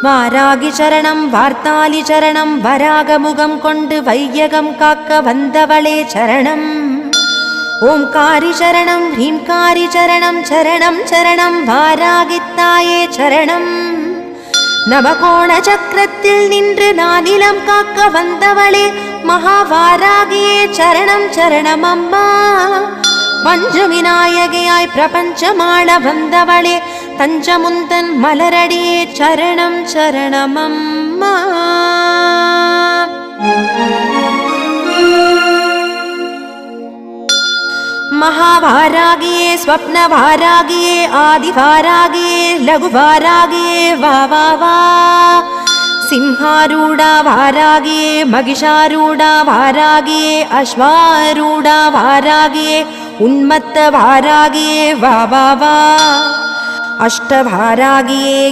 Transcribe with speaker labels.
Speaker 1: வாராகி சரணம் வார்த்தாலி சரணம் வராகமுகம் கொண்டு வையகம் காக்க வந்தவளே சரணம். ஓம்காரி சரணம் ஹ்ரீம்காரி சரணம் சரணம் சரணம் வாராகித்தாயே சரணம். நவகோண சக்கரத்தில் நின்று நானிலம் காக்க வந்தவளே மகாவாராகியே சரணம் சரணம் அம்மா. பஞ்சவிநாயகியாய் பிரபஞ்சமாள வந்தவளே தஞ்சமுந்தன் மலரடியே சரணம் சரணம் அம்மா. महावारागिये स्वप्नवारागिये आदिवारागिये लघुवारागिये वा वा वा. सिंहारूढा वारागिये महिषारूढा वारागिये अश्वारूढा वारागिये उन्मत्त वारागिये वा वा वा. अष्टवारागिये